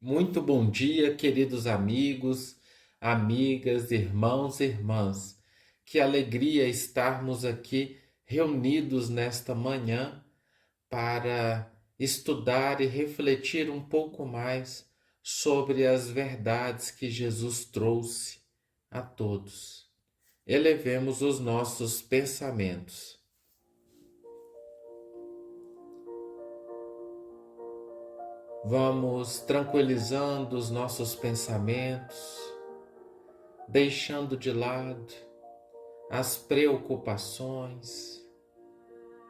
Muito bom dia, queridos amigos, amigas, irmãos e irmãs. Que alegria estarmos aqui reunidos nesta manhã para estudar e refletir um pouco mais sobre as verdades que Jesus trouxe a todos. Elevemos os nossos pensamentos. Vamos tranquilizando os nossos pensamentos, deixando de lado as preocupações,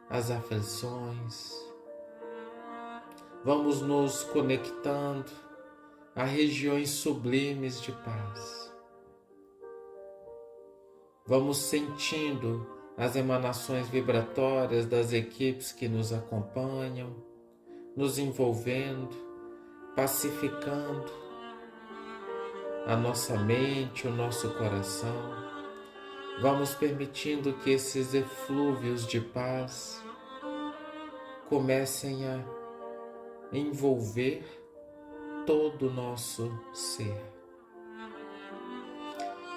as aflições. Vamos nos conectando a regiões sublimes de paz. Vamos sentindo as emanações vibratórias das equipes que nos acompanham, nos envolvendo, pacificando a nossa mente, o nosso coração. Vamos permitindo que esses eflúvios de paz comecem a envolver todo o nosso ser.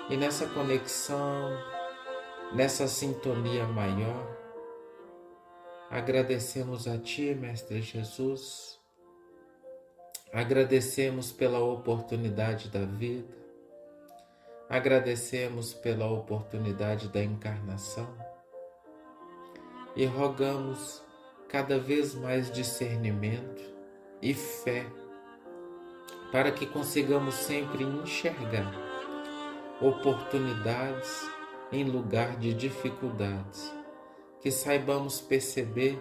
E nessa conexão, nessa sintonia maior, agradecemos a Ti, Mestre Jesus, agradecemos pela oportunidade da vida, agradecemos pela oportunidade da encarnação e rogamos cada vez mais discernimento e fé para que consigamos sempre enxergar oportunidades em lugar de dificuldades, que saibamos perceber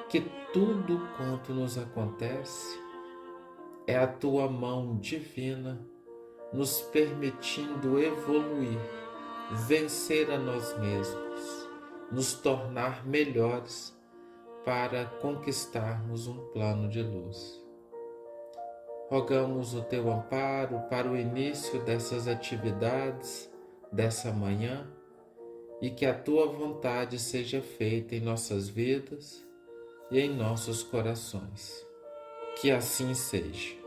que tudo quanto nos acontece é a Tua mão divina nos permitindo evoluir, vencer a nós mesmos, nos tornar melhores para conquistarmos um plano de luz. Rogamos o Teu amparo para o início dessas atividades dessa manhã e que a Tua vontade seja feita em nossas vidas e em nossos corações. Que assim seja.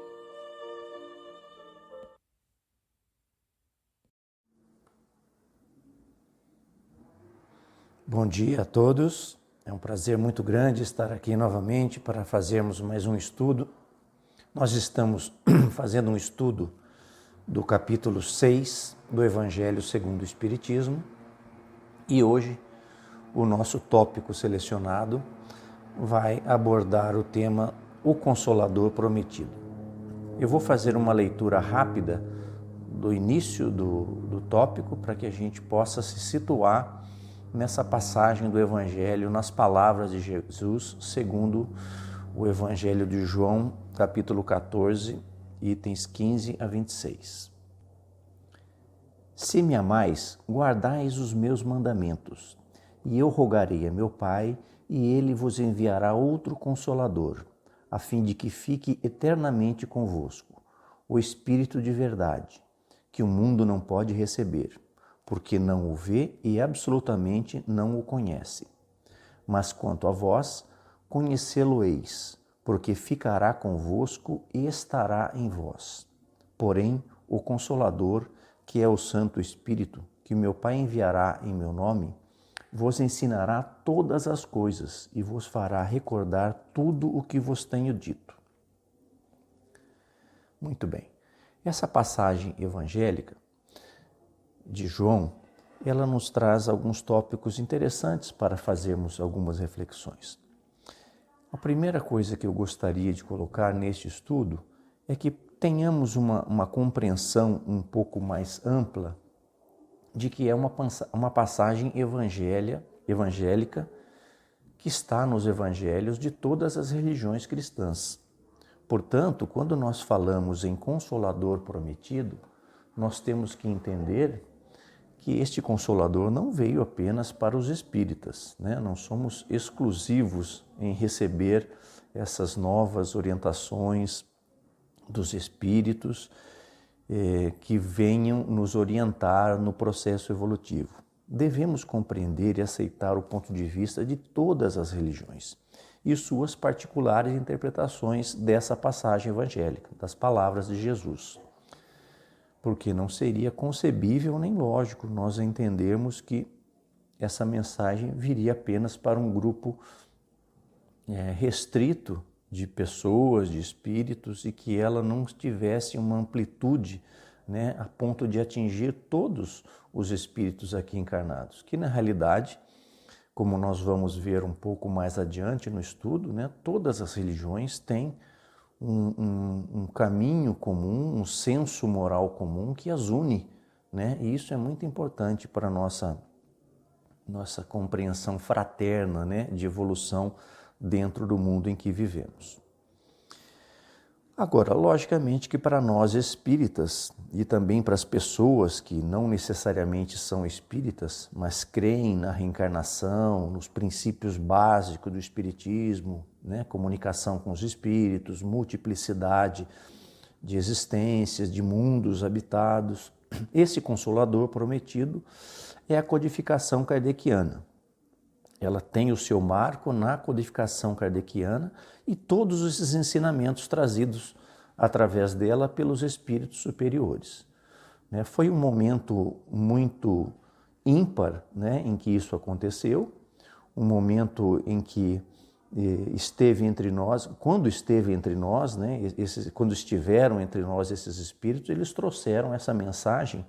Bom dia a todos. É um prazer muito grande estar aqui novamente para fazermos mais um estudo. Nós estamos fazendo um estudo do capítulo 6 do Evangelho segundo o Espiritismo e hoje o nosso tópico selecionado vai abordar o tema O Consolador Prometido. Eu vou fazer uma leitura rápida do início do tópico para que a gente possa se situar nessa passagem do Evangelho, nas palavras de Jesus, segundo o Evangelho de João, capítulo 14, itens 15 a 26. Se me amais, guardais os meus mandamentos, e eu rogarei a meu Pai, e ele vos enviará outro Consolador, a fim de que fique eternamente convosco, o Espírito de verdade, que o mundo não pode receber, porque não o vê e absolutamente não o conhece. Mas quanto a vós, conhecê-lo-eis, porque ficará convosco e estará em vós. Porém, o Consolador, que é o Santo Espírito, que meu Pai enviará em meu nome, vos ensinará todas as coisas e vos fará recordar tudo o que vos tenho dito. Muito bem. Essa passagem evangélica de João, ela nos traz alguns tópicos interessantes para fazermos algumas reflexões. A primeira coisa que eu gostaria de colocar neste estudo é que tenhamos uma compreensão um pouco mais ampla de que é uma passagem evangélica que está nos evangelhos de todas as religiões cristãs. Portanto, quando nós falamos em Consolador Prometido, nós temos que entender que este Consolador não veio apenas para os espíritas, né? Não somos exclusivos em receber essas novas orientações dos espíritos que venham nos orientar no processo evolutivo. Devemos compreender e aceitar o ponto de vista de todas as religiões. e suas particulares interpretações dessa passagem evangélica, das palavras de Jesus. Porque não seria concebível nem lógico nós entendermos que essa mensagem viria apenas para um grupo restrito de pessoas, de espíritos, e que ela não tivesse uma amplitude, né, a ponto de atingir todos os espíritos aqui encarnados, que na realidade, como nós vamos ver um pouco mais adiante no estudo, né, todas as religiões têm um caminho comum, um senso moral comum que as une, né, e isso é muito importante para a nossa compreensão fraterna, né, de evolução dentro do mundo em que vivemos. Agora, logicamente que para nós espíritas e também para as pessoas que não necessariamente são espíritas, mas creem na reencarnação, nos princípios básicos do espiritismo, né, comunicação com os espíritos, multiplicidade de existências, de mundos habitados, esse consolador prometido é a codificação kardeciana. Ela tem o seu marco na codificação kardeciana e todos esses ensinamentos trazidos através dela pelos espíritos superiores. Foi um momento muito ímpar, né, em que isso aconteceu, um momento em que esteve entre nós, quando esteve entre nós, né, quando estiveram entre nós esses espíritos, eles trouxeram essa mensagem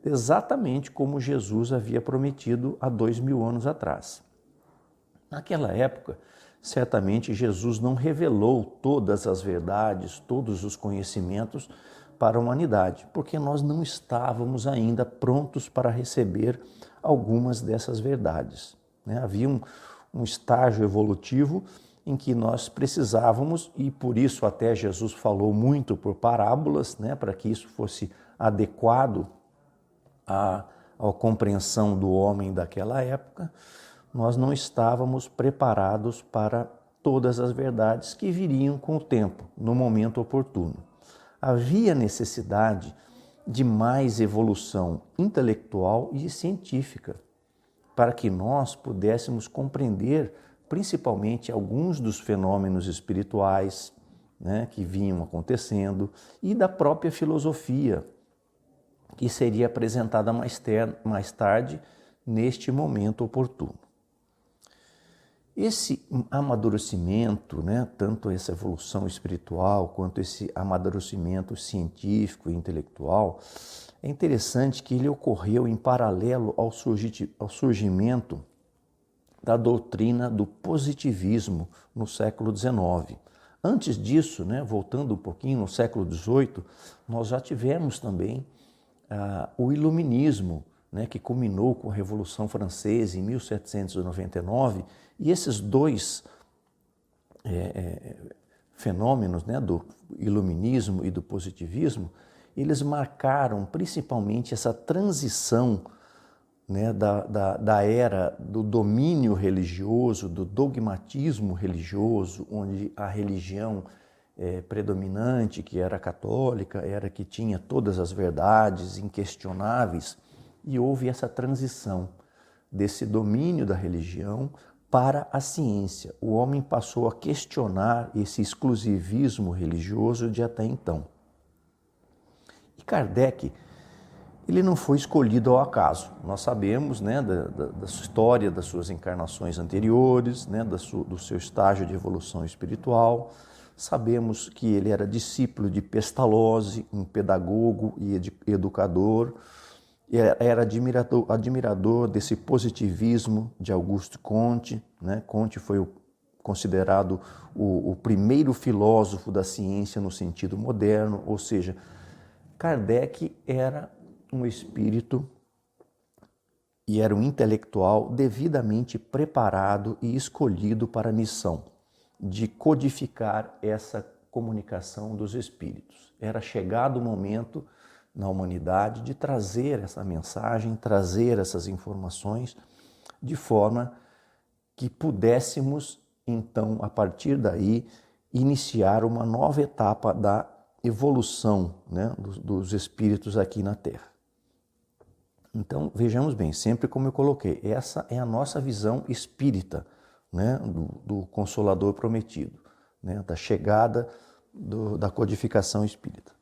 exatamente como Jesus havia prometido há 2000 anos atrás. Naquela época, certamente Jesus não revelou todas as verdades, todos os conhecimentos para a humanidade, porque nós não estávamos ainda prontos para receber algumas dessas verdades. Havia um estágio evolutivo em que nós precisávamos, e por isso até Jesus falou muito por parábolas, para que isso fosse adequado à compreensão do homem daquela época. Nós não estávamos preparados para todas as verdades que viriam com o tempo, no momento oportuno. Havia necessidade de mais evolução intelectual e científica para que nós pudéssemos compreender principalmente alguns dos fenômenos espirituais, né, que vinham acontecendo e da própria filosofia, que seria apresentada mais tarde neste momento oportuno. Esse amadurecimento, né, tanto essa evolução espiritual quanto esse amadurecimento científico e intelectual, é interessante que ele ocorreu em paralelo ao surgimento da doutrina do positivismo no século XIX. Antes disso, né, voltando um pouquinho no século XVIII, nós já tivemos também o iluminismo, né, que culminou com a Revolução Francesa em 1799, e esses dois fenômenos, né, do iluminismo e do positivismo, eles marcaram principalmente essa transição, né, da era do domínio religioso, do dogmatismo religioso, onde a religião predominante, que era católica, era que tinha todas as verdades inquestionáveis, e houve essa transição desse domínio da religião para a ciência. O homem passou a questionar esse exclusivismo religioso de até então. E Kardec, ele não foi escolhido ao acaso. Nós sabemos, né, da história das suas encarnações anteriores, né, do seu estágio de evolução espiritual. Sabemos que ele era discípulo de Pestalozzi, um pedagogo e educador. Era admirador desse positivismo de Auguste Comte, né? Comte foi considerado o primeiro filósofo da ciência no sentido moderno, ou seja, Kardec era um espírito e era um intelectual devidamente preparado e escolhido para a missão de codificar essa comunicação dos espíritos. Era chegado o momento na humanidade de trazer essa mensagem, trazer essas informações de forma que pudéssemos, então, a partir daí, iniciar uma nova etapa da evolução, né, dos espíritos aqui na Terra. Então, vejamos bem, sempre como eu coloquei, essa é a nossa visão espírita. né, do Consolador prometido, né, da chegada da codificação espírita.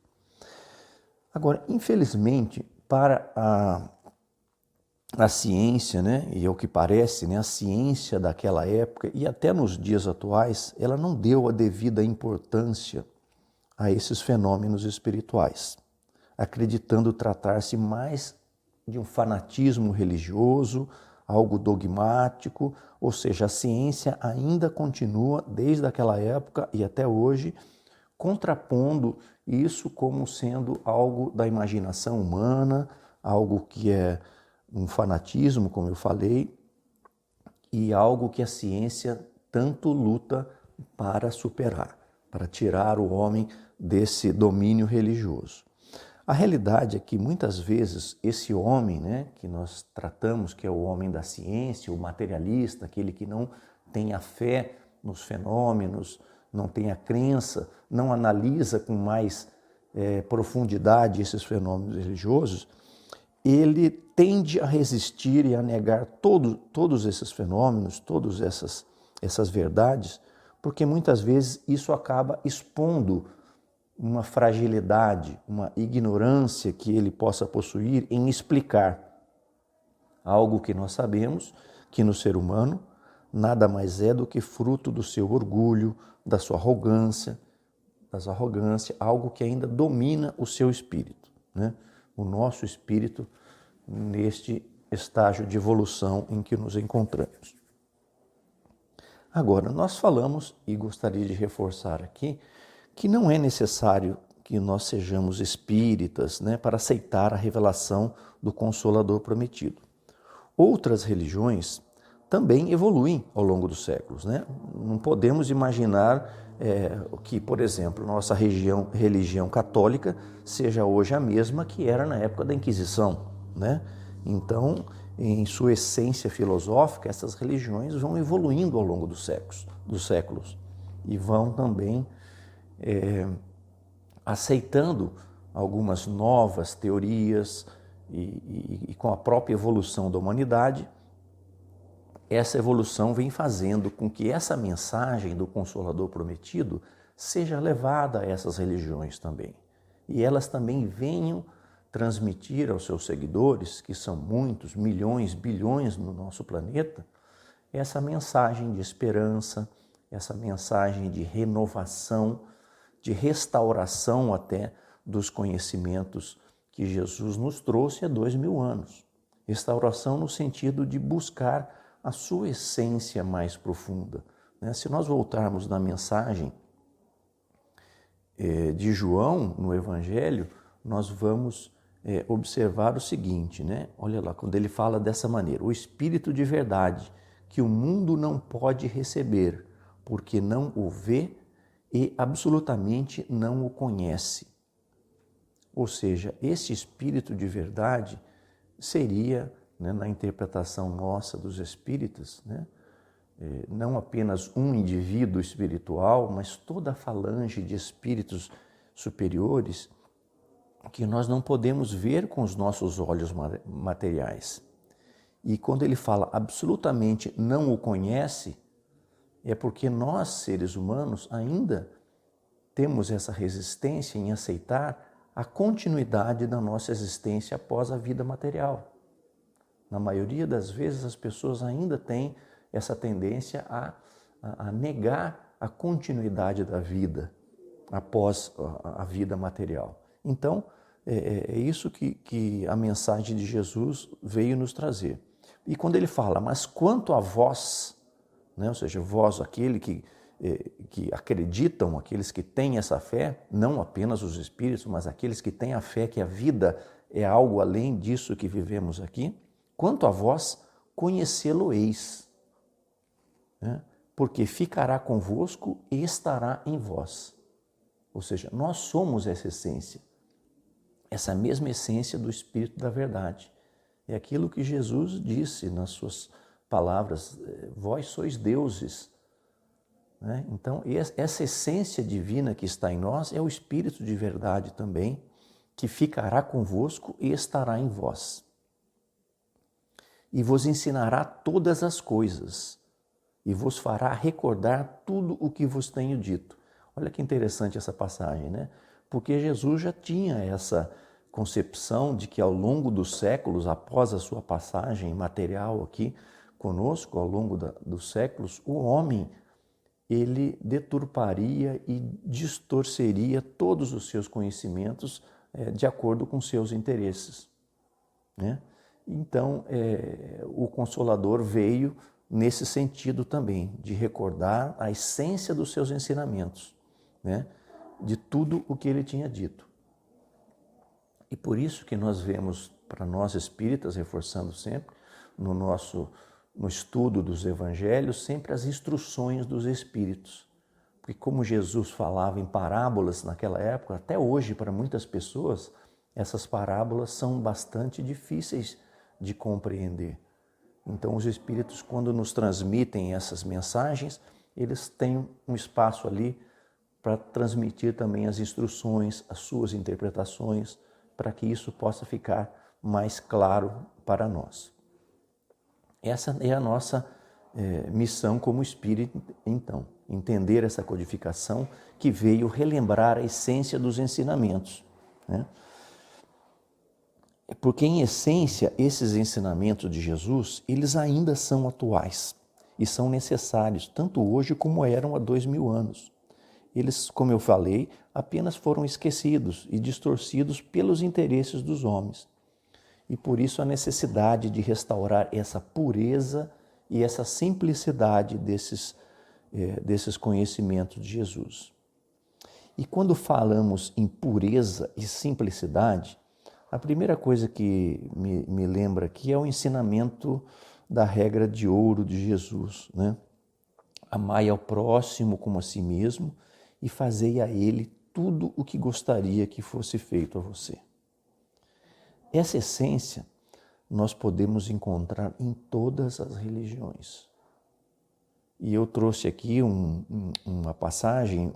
Agora, infelizmente, para a ciência, né, e ao que parece, né, a ciência daquela época e até nos dias atuais, ela não deu a devida importância a esses fenômenos espirituais, acreditando tratar-se mais de um fanatismo religioso, algo dogmático, ou seja, a ciência ainda continua, desde aquela época e até hoje, contrapondo isso como sendo algo da imaginação humana, algo que é um fanatismo, como eu falei, e algo que a ciência tanto luta para superar, para tirar o homem desse domínio religioso. A realidade é que muitas vezes esse homem, né, que nós tratamos, que é o homem da ciência, o materialista, aquele que não tem a fé nos fenômenos, não tem a crença, não analisa com mais profundidade esses fenômenos religiosos, ele tende a resistir e a negar todos esses fenômenos, todas essas verdades, porque muitas vezes isso acaba expondo uma fragilidade, uma ignorância que ele possa possuir em explicar algo que nós sabemos que no ser humano nada mais é do que fruto do seu orgulho, da sua arrogância, algo que ainda domina o seu espírito, né? O nosso espírito neste estágio de evolução em que nos encontramos. Agora, nós falamos, e gostaria de reforçar aqui, que não é necessário que nós sejamos espíritas, né, para aceitar a revelação do Consolador prometido. Outras religiões também evoluem ao longo dos séculos, né? Não podemos imaginar que, por exemplo, nossa religião católica seja hoje a mesma que era na época da Inquisição, né? Então, em sua essência filosófica, essas religiões vão evoluindo ao longo dos séculos e vão também aceitando algumas novas teorias e com a própria evolução da humanidade, essa evolução vem fazendo com que essa mensagem do Consolador prometido seja levada a essas religiões também. E elas também venham transmitir aos seus seguidores, que são muitos, milhões, bilhões no nosso planeta, essa mensagem de esperança, essa mensagem de renovação, de restauração até dos conhecimentos que Jesus nos trouxe há 2000 anos. Restauração no sentido de buscar a sua essência mais profunda, né? Se nós voltarmos na mensagem de João, no Evangelho, nós vamos observar o seguinte, né? Olha lá, quando ele fala dessa maneira: o Espírito de verdade, que o mundo não pode receber, porque não o vê e absolutamente não o conhece. Ou seja, esse Espírito de verdade seria, né, na interpretação nossa dos espíritas, né, não apenas um indivíduo espiritual, mas toda a falange de espíritos superiores que nós não podemos ver com os nossos olhos materiais. E quando ele fala absolutamente não o conhece, é porque nós, seres humanos, ainda temos essa resistência em aceitar a continuidade da nossa existência após a vida material. Na maioria das vezes, as pessoas ainda têm essa tendência a negar a continuidade da vida após a vida material. Então, é isso que a mensagem de Jesus veio nos trazer. E quando ele fala, mas quanto a vós, né, ou seja, vós, aquele que acreditam, aqueles que têm essa fé, não apenas os espíritos, mas aqueles que têm a fé que a vida é algo além disso que vivemos aqui, quanto a vós, conhecê-lo-eis, né? Porque ficará convosco e estará em vós. Ou seja, nós somos essa essência, essa mesma essência do Espírito da verdade. É aquilo que Jesus disse nas suas palavras: vós sois deuses. Né? Então, essa essência divina que está em nós é o Espírito de verdade também, que ficará convosco e estará em vós. E vos ensinará todas as coisas. e vos fará recordar tudo o que vos tenho dito. Olha que interessante essa passagem, né? Porque Jesus já tinha essa concepção de que ao longo dos séculos, após a sua passagem material aqui conosco, ao longo dos séculos, o homem, ele deturparia e distorceria todos os seus conhecimentos de acordo com seus interesses, né? Então, o Consolador veio nesse sentido também, de recordar a essência dos seus ensinamentos, né? De tudo o que ele tinha dito. E por isso que nós vemos, para nós espíritas, reforçando sempre, no estudo dos evangelhos, sempre as instruções dos espíritos. Porque como Jesus falava em parábolas naquela época, até hoje para muitas pessoas, essas parábolas são bastante difíceis de compreender. Então os espíritos, quando nos transmitem essas mensagens, eles têm um espaço ali para transmitir também as instruções, as suas interpretações, para que isso possa ficar mais claro para nós. Essa é a nossa missão como espírito, então, entender essa codificação que veio relembrar a essência dos ensinamentos, né? Porque, em essência, esses ensinamentos de Jesus, eles ainda são atuais e são necessários, tanto hoje como eram há 2000 anos. Eles, como eu falei, apenas foram esquecidos e distorcidos pelos interesses dos homens. E por isso a necessidade de restaurar essa pureza e essa simplicidade desses conhecimentos de Jesus. E quando falamos em pureza e simplicidade, a primeira coisa que me lembra aqui é o ensinamento da regra de ouro de Jesus, né? Amai ao próximo como a si mesmo e fazei a ele tudo o que gostaria que fosse feito a você. Essa essência nós podemos encontrar em todas as religiões. E eu trouxe aqui uma passagem,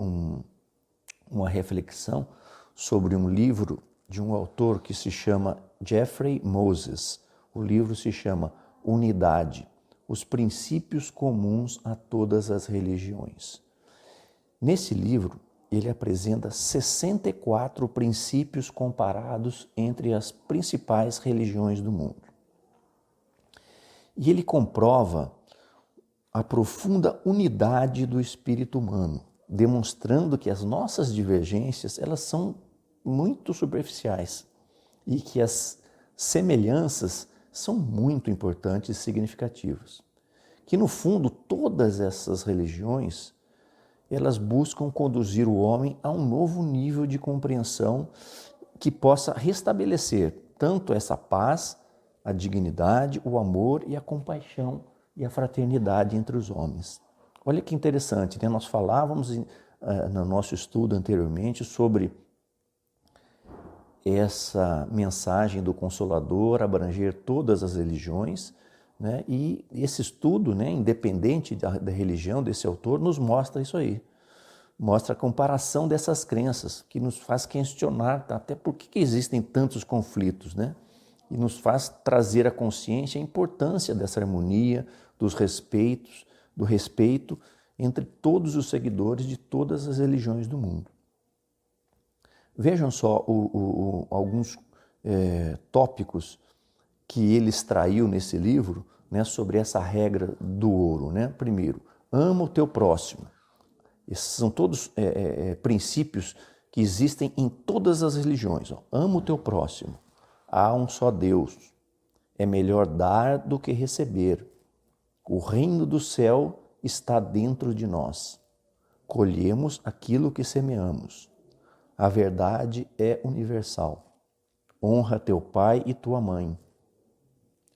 uma reflexão sobre um livro de um autor que se chama Jeffrey Moses. O livro se chama Unidade, os princípios comuns a todas as religiões. Nesse livro, ele apresenta 64 princípios comparados entre as principais religiões do mundo. E ele comprova a profunda unidade do espírito humano, demonstrando que as nossas divergências, elas são muito superficiais e que as semelhanças são muito importantes e significativas. Que, no fundo, todas essas religiões, elas buscam conduzir o homem a um novo nível de compreensão que possa restabelecer tanto essa paz, a dignidade, o amor e a compaixão e a fraternidade entre os homens. Olha que interessante, né? Nós falávamos no nosso estudo anteriormente sobre essa mensagem do Consolador abranger todas as religiões, né? E esse estudo, né, independente da religião desse autor, nos mostra isso aí. Mostra a comparação dessas crenças, que nos faz questionar até por que existem tantos conflitos, né? E nos faz trazer à consciência a importância dessa harmonia, do respeito entre todos os seguidores de todas as religiões do mundo. Vejam só alguns tópicos que ele extraiu nesse livro, né, sobre essa regra do ouro, né? Primeiro, ama o teu próximo. Esses são todos princípios que existem em todas as religiões. Ó. Ama o teu próximo. Há um só Deus. É melhor dar do que receber. O reino do céu está dentro de nós. Colhemos aquilo que semeamos. A verdade é universal. Honra teu pai e tua mãe.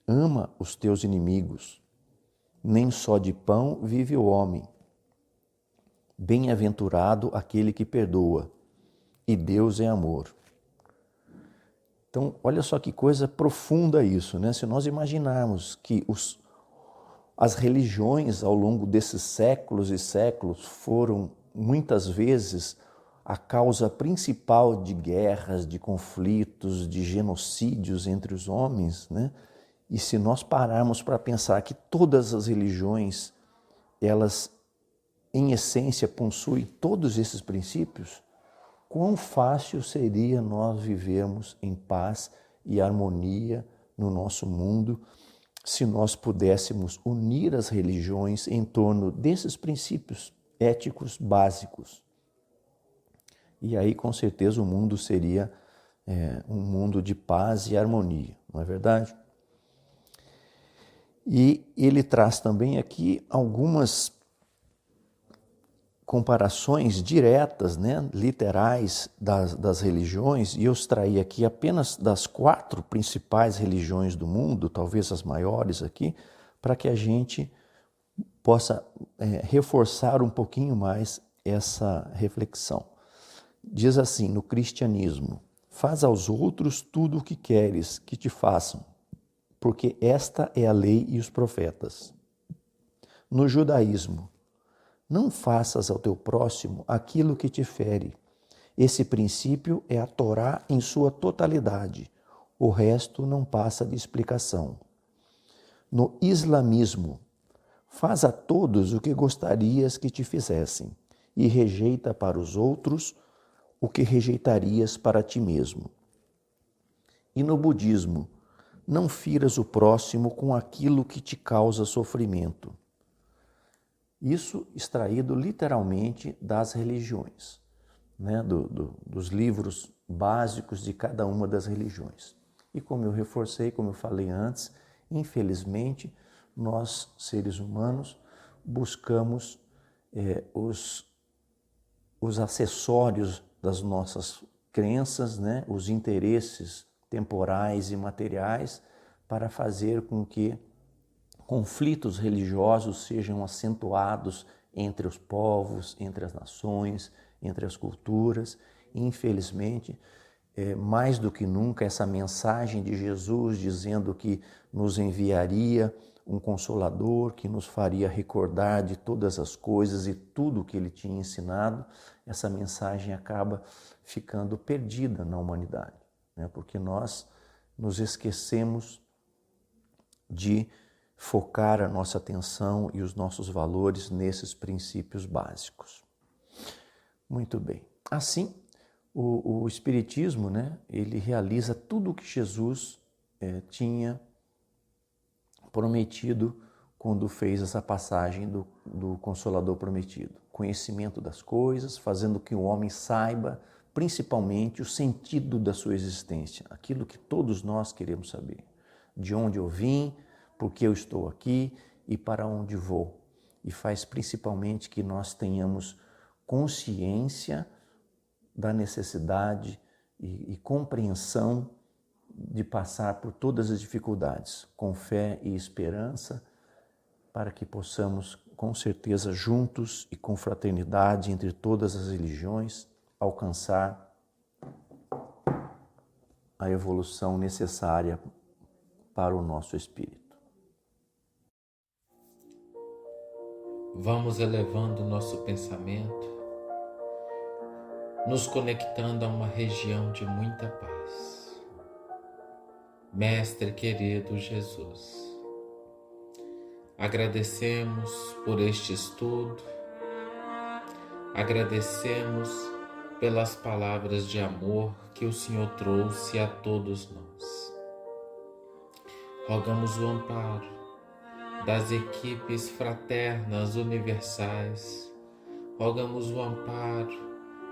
Ama os teus inimigos. Nem só de pão vive o homem. Bem-aventurado aquele que perdoa, e Deus é amor. Então, olha só que coisa profunda isso, né? Se nós imaginarmos que as religiões ao longo desses séculos e séculos foram muitas vezes a causa principal de guerras, de conflitos, de genocídios entre os homens, né? E se nós pararmos para pensar que todas as religiões elas, em essência, possuem todos esses princípios, quão fácil seria nós vivermos em paz e harmonia no nosso mundo se nós pudéssemos unir as religiões em torno desses princípios éticos básicos. E aí, com certeza, o mundo seria um mundo de paz e harmonia, não é verdade? E ele traz também aqui algumas comparações diretas, né, literais das religiões, e eu extraí aqui apenas das 4 principais religiões do mundo, talvez as maiores aqui, para que a gente possa reforçar um pouquinho mais essa reflexão. Diz assim, no cristianismo: faz aos outros tudo o que queres que te façam, porque esta é a lei e os profetas. No judaísmo: não faças ao teu próximo aquilo que te fere. Esse princípio é a Torá em sua totalidade. O resto não passa de explicação. No islamismo: faz a todos o que gostarias que te fizessem e rejeita para os outros o que rejeitarias para ti mesmo. E no budismo: não firas o próximo com aquilo que te causa sofrimento. Isso extraído literalmente das religiões, né? Dos livros básicos de cada uma das religiões. E como eu reforcei, como eu falei antes, infelizmente, nós, seres humanos, buscamos os acessórios das nossas crenças, né? Os interesses temporais e materiais, para fazer com que conflitos religiosos sejam acentuados entre os povos, entre as nações, entre as culturas. Infelizmente, mais do que nunca, essa mensagem de Jesus dizendo que nos enviaria um Consolador, que nos faria recordar de todas as coisas e tudo o que ele tinha ensinado, essa mensagem acaba ficando perdida na humanidade, né? Porque nós nos esquecemos de focar a nossa atenção e os nossos valores nesses princípios básicos. Muito bem. Assim, o Espiritismo, né, ele realiza tudo o que Jesus tinha prometido quando fez essa passagem do Consolador prometido. Conhecimento das coisas, fazendo que o homem saiba, principalmente, o sentido da sua existência, aquilo que todos nós queremos saber. De onde eu vim, por que eu estou aqui e para onde vou. E faz principalmente que nós tenhamos consciência da necessidade e compreensão de passar por todas as dificuldades, com fé e esperança, para que possamos, com certeza, juntos e com fraternidade entre todas as religiões, alcançar a evolução necessária para o nosso espírito. Vamos elevando o nosso pensamento, nos conectando a uma região de muita paz. Mestre querido Jesus, agradecemos por este estudo, agradecemos pelas palavras de amor que o Senhor trouxe a todos nós. Rogamos o amparo das equipes fraternas universais, rogamos o amparo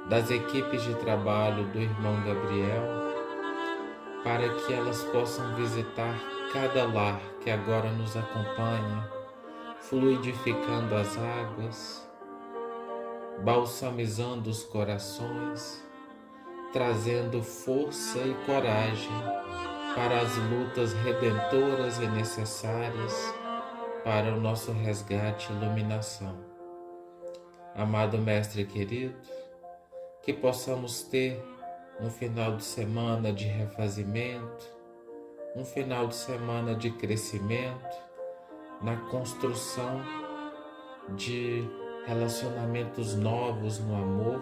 das equipes de trabalho do irmão Gabriel, para que elas possam visitar cada lar que agora nos acompanha, fluidificando as águas, balsamizando os corações, trazendo força e coragem para as lutas redentoras e necessárias para o nosso resgate e iluminação. Amado Mestre querido, que possamos ter um final de semana de refazimento, um final de semana de crescimento, na construção de relacionamentos novos no amor,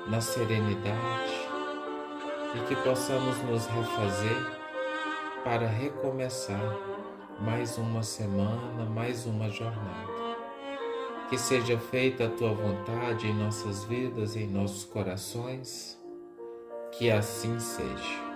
na serenidade, e que possamos nos refazer para recomeçar mais uma semana, mais uma jornada. Que seja feita a tua vontade em nossas vidas e em nossos corações. Que assim seja.